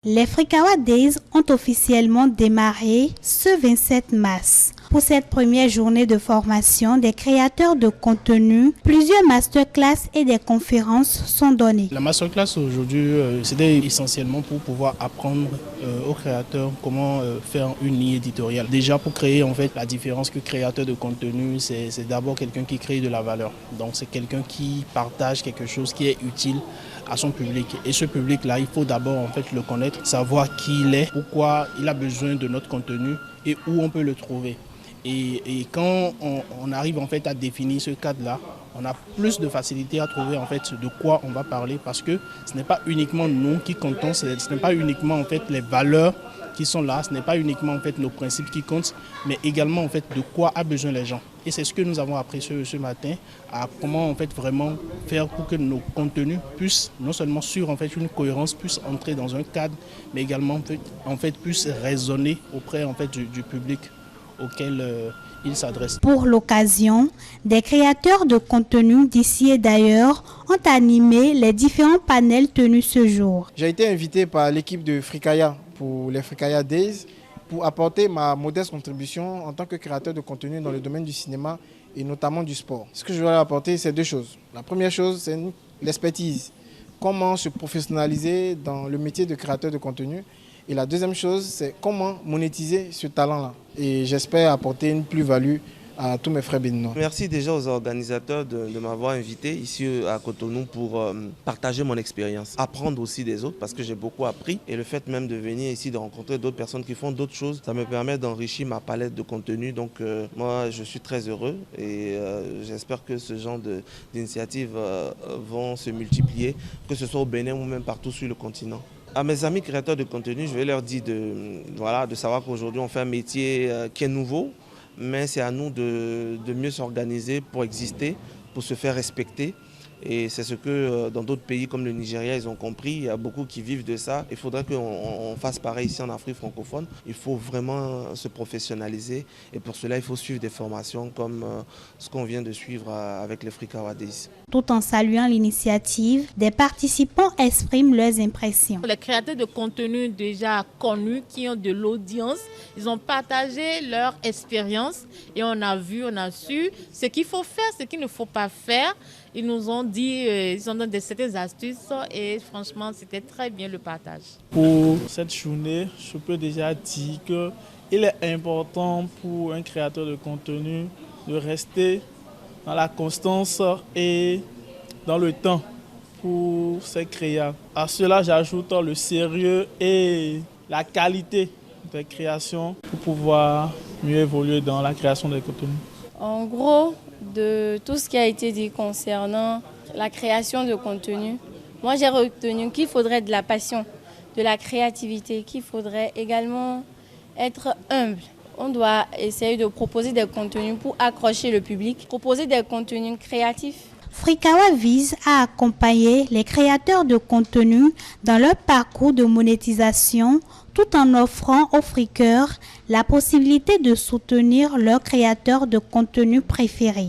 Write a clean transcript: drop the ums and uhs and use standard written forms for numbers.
Les Frikawa Days ont officiellement démarré ce 27 mars. Pour cette première journée de formation des créateurs de contenu, plusieurs masterclass et des conférences sont données. La masterclass aujourd'hui, c'était essentiellement pour pouvoir apprendre aux créateurs comment faire une ligne éditoriale. Déjà pour créer en fait la différence que créateur de contenu, c'est d'abord quelqu'un qui crée de la valeur. Donc c'est quelqu'un qui partage quelque chose qui est utile à son public. Et ce public-là, il faut d'abord en fait le connaître, savoir qui il est, pourquoi il a besoin de notre contenu et où on peut le trouver. Et quand on arrive en fait à définir ce cadre-là, on a plus de facilité à trouver en fait de quoi on va parler, parce que ce n'est pas uniquement nous qui comptons, ce n'est pas uniquement en fait les valeurs qui sont là, ce n'est pas uniquement en fait nos principes qui comptent, mais également en fait de quoi a besoin les gens. Et c'est ce que nous avons appris ce matin, à comment en fait vraiment faire pour que nos contenus puissent, non seulement sur en fait une cohérence, puissent entrer dans un cadre, mais également en fait puissent résonner auprès en fait du public auquel il s'adresse. Pour l'occasion, des créateurs de contenu d'ici et d'ailleurs ont animé les différents panels tenus ce jour. J'ai été invité par l'équipe de Frikaya pour les Frikaya Days pour apporter ma modeste contribution en tant que créateur de contenu dans le domaine du cinéma et notamment du sport. Ce que je vais apporter, c'est deux choses. La première chose, c'est l'expertise. Comment se professionnaliser dans le métier de créateur de contenu. Et la deuxième chose, c'est comment monétiser ce talent-là. Et j'espère apporter une plus-value à tous mes frères béninois. Merci déjà aux organisateurs de m'avoir invité ici à Cotonou pour partager mon expérience. Apprendre aussi des autres parce que j'ai beaucoup appris. Et le fait même de venir ici, de rencontrer d'autres personnes qui font d'autres choses, ça me permet d'enrichir ma palette de contenu. Donc moi, je suis très heureux et j'espère que ce genre d'initiatives vont se multiplier, que ce soit au Bénin ou même partout sur le continent. À mes amis créateurs de contenu, je vais leur dire de savoir qu'aujourd'hui on fait un métier qui est nouveau, mais c'est à nous de mieux s'organiser pour exister, pour se faire respecter. Et c'est ce que dans d'autres pays comme le Nigeria, ils ont compris. Il y a beaucoup qui vivent de ça. Il faudrait qu'on fasse pareil ici en Afrique francophone. Il faut vraiment se professionnaliser. Et pour cela, il faut suivre des formations comme ce qu'on vient de suivre avec les Frikawa Days. Tout en saluant l'initiative, des participants expriment leurs impressions. Les créateurs de contenu déjà connus, qui ont de l'audience, ils ont partagé leur expérience et on a vu, on a su ce qu'il faut faire, ce qu'il ne faut pas faire. Ils nous ont dit, ils ont donné certaines astuces et franchement, c'était très bien le partage. Pour cette journée, je peux déjà dire qu'il est important pour un créateur de contenu de rester dans la constance et dans le temps pour ses créas. À cela, j'ajoute le sérieux et la qualité des créations pour pouvoir mieux évoluer dans la création des contenus. En gros, de tout ce qui a été dit concernant la création de contenu, moi j'ai retenu qu'il faudrait de la passion, de la créativité, qu'il faudrait également être humble. On doit essayer de proposer des contenus pour accrocher le public, proposer des contenus créatifs. Frikawa vise à accompagner les créateurs de contenu dans leur parcours de monétisation tout en offrant aux frikeurs la possibilité de soutenir leurs créateurs de contenu préférés.